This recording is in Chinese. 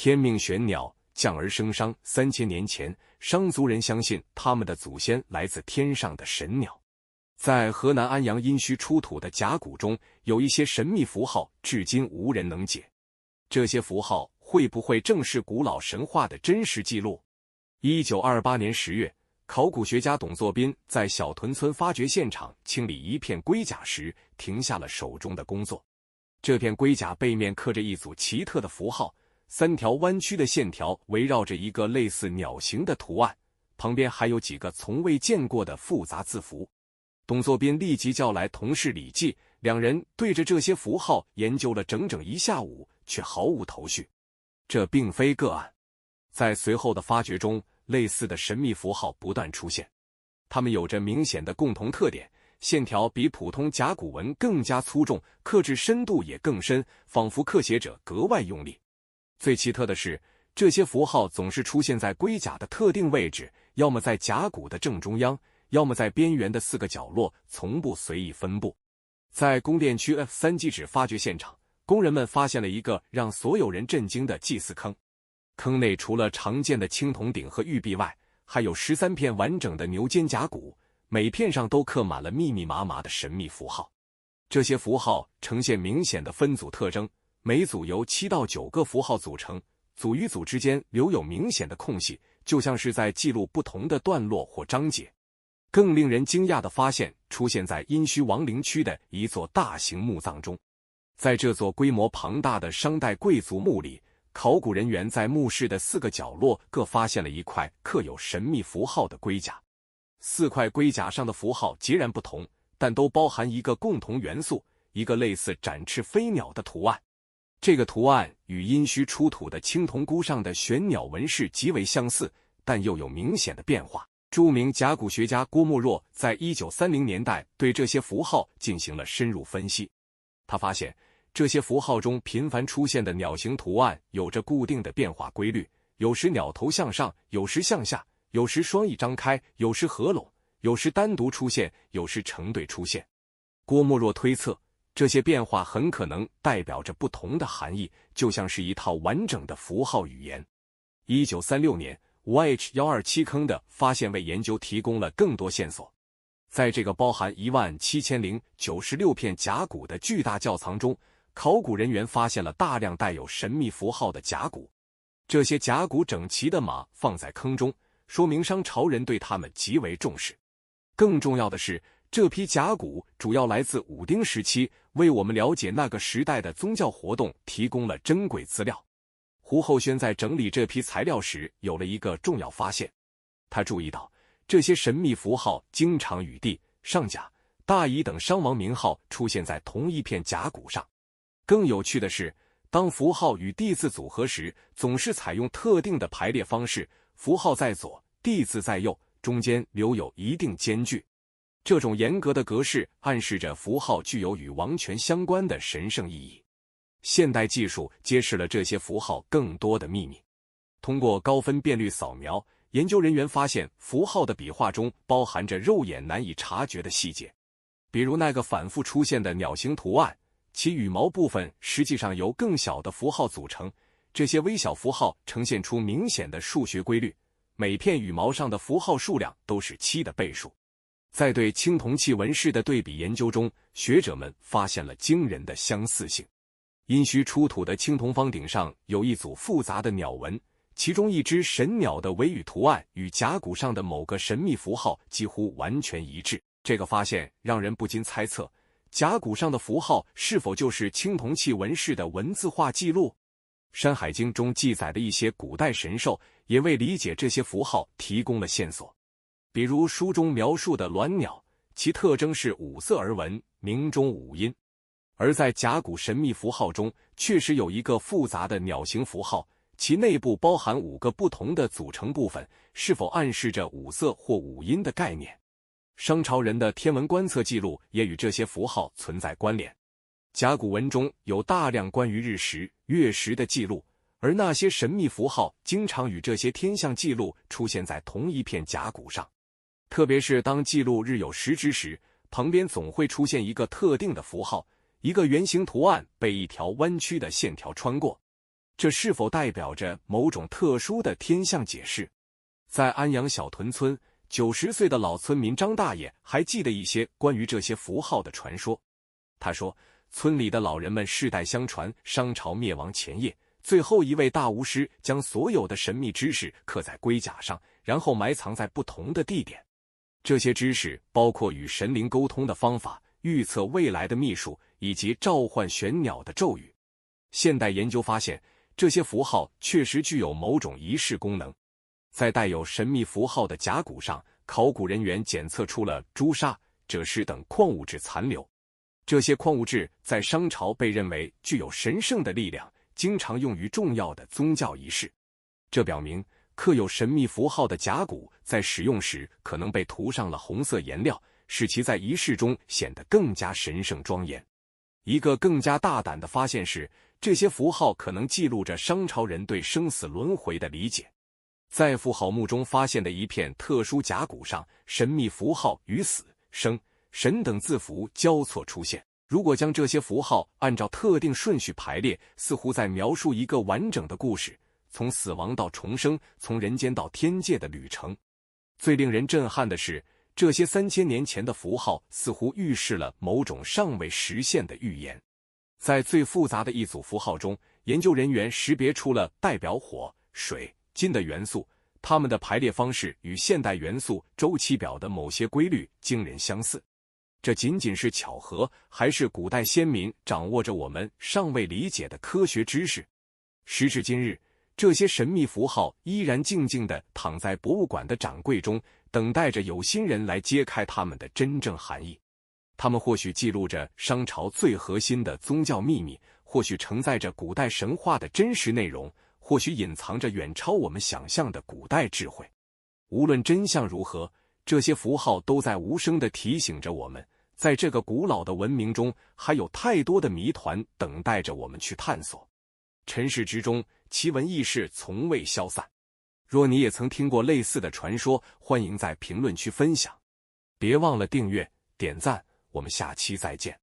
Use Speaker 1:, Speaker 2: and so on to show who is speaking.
Speaker 1: 天命玄鸟，降而生商。3000年前，商族人相信他们的祖先来自天上的神鸟。在河南安阳殷墟出土的甲骨中，有一些神秘符号，至今无人能解。这些符号会不会正是古老神话的真实记录？1928年10月，考古学家董作宾在小屯村发掘现场清理一片龟甲时，停下了手中的工作。这片龟甲背面刻着一组奇特的符号，3条弯曲的线条围绕着一个类似鸟形的图案，旁边还有几个从未见过的复杂字符。董作宾立即叫来同事李济，两人对着这些符号研究了整整1下午，却毫无头绪。这并非个案，在随后的发掘中，类似的神秘符号不断出现，它们有着明显的共同特点，线条比普通甲骨文更加粗重，刻制深度也更深，仿佛刻写者格外用力。最奇特的是，这些符号总是出现在龟甲的特定位置，要么在甲骨的正中央，要么在边缘的4个角落，从不随意分布。在宫殿区 F3 基址发掘现场，工人们发现了一个让所有人震惊的祭祀坑。坑内除了常见的青铜鼎和玉璧外，还有13片完整的牛肩甲骨，每片上都刻满了密密麻麻的神秘符号。这些符号呈现明显的分组特征，每组由7到9个符号组成，组与组之间留有明显的空隙，就像是在记录不同的段落或章节。更令人惊讶的发现出现在殷墟王陵区的一座大型墓葬中。在这座规模庞大的商代贵族墓里，考古人员在墓室的4个角落各发现了一块刻有神秘符号的龟甲。4块龟甲上的符号截然不同，但都包含一个共同元素，一个类似展翅飞鸟的图案。这个图案与殷墟出土的青铜箍上的玄鸟纹饰极为相似，但又有明显的变化。著名甲骨学家郭沫若在1930年代对这些符号进行了深入分析。他发现，这些符号中频繁出现的鸟形图案有着固定的变化规律，有时鸟头向上，有时向下，有时双翼张开，有时合拢，有时单独出现，有时成对出现。郭沫若推测，这些变化很可能代表着不同的含义，就像是一套完整的符号语言。1936年，YH127坑的发现为研究提供了更多线索。在这个包含17096片甲骨的巨大窖藏中，考古人员发现了大量带有神秘符号的甲骨。这些甲骨整齐地码放在坑中，说明商朝人对它们极为重视。更重要的是，这批甲骨主要来自武丁时期，为我们了解那个时代的宗教活动提供了珍贵资料。胡厚轩在整理这批材料时有了一个重要发现，他注意到这些神秘符号经常与帝、上甲、大乙等商王名号出现在同一片甲骨上。更有趣的是，当符号与帝字组合时，总是采用特定的排列方式，符号在左，帝字在右，中间留有一定间距。这种严格的格式暗示着符号具有与王权相关的神圣意义。现代技术揭示了这些符号更多的秘密。通过高分辨率扫描，研究人员发现符号的笔画中包含着肉眼难以察觉的细节。比如那个反复出现的鸟形图案，其羽毛部分实际上由更小的符号组成，这些微小符号呈现出明显的数学规律，每片羽毛上的符号数量都是7的倍数。在对青铜器纹饰的对比研究中，学者们发现了惊人的相似性。殷墟出土的青铜方鼎上有一组复杂的鸟纹，其中一只神鸟的尾羽图案与甲骨上的某个神秘符号几乎完全一致。这个发现让人不禁猜测，甲骨上的符号是否就是青铜器纹饰的文字化记录？《山海经》中记载的一些古代神兽也为理解这些符号提供了线索。比如书中描述的鸾鸟，其特征是5色而纹，鸣中5音。而在甲骨神秘符号中，确实有一个复杂的鸟形符号，其内部包含5个不同的组成部分，是否暗示着5色或5音的概念？商朝人的天文观测记录也与这些符号存在关联。甲骨文中有大量关于日食、月食的记录，而那些神秘符号经常与这些天象记录出现在同一片甲骨上。特别是当记录日有食之时，旁边总会出现一个特定的符号，一个圆形图案被一条弯曲的线条穿过。这是否代表着某种特殊的天象解释？在安阳小屯村，90岁的老村民张大爷还记得一些关于这些符号的传说。他说，村里的老人们世代相传，商朝灭亡前夜，最后一位大巫师将所有的神秘知识刻在龟甲上，然后埋藏在不同的地点。这些知识包括与神灵沟通的方法、预测未来的秘术以及召唤玄鸟的咒语。现代研究发现，这些符号确实具有某种仪式功能。在带有神秘符号的甲骨上，考古人员检测出了朱砂、赭石等矿物质残留。这些矿物质在商朝被认为具有神圣的力量，经常用于重要的宗教仪式。这表明刻有神秘符号的甲骨在使用时可能被涂上了红色颜料，使其在仪式中显得更加神圣庄严。一个更加大胆的发现是，这些符号可能记录着商朝人对生死轮回的理解。在妇好墓中发现的一片特殊甲骨上，神秘符号与死、生、神等字符交错出现。如果将这些符号按照特定顺序排列，似乎在描述一个完整的故事，从死亡到重生，从人间到天界的旅程。最令人震撼的是，这些3000年前的符号似乎预示了某种尚未实现的预言。在最复杂的一组符号中，研究人员识别出了代表火、水、金的元素，它们的排列方式与现代元素周期表的某些规律惊人相似。这仅仅是巧合，还是古代先民掌握着我们尚未理解的科学知识？时至今日，这些神秘符号依然静静地躺在博物馆的展柜中，等待着有心人来揭开它们的真正含义。它们或许记录着商朝最核心的宗教秘密，或许承载着古代神话的真实内容，或许隐藏着远超我们想象的古代智慧。无论真相如何，这些符号都在无声地提醒着我们，在这个古老的文明中，还有太多的谜团等待着我们去探索。尘世之中，奇闻异事从未消散。若你也曾听过类似的传说，欢迎在评论区分享。别忘了订阅、点赞，我们下期再见。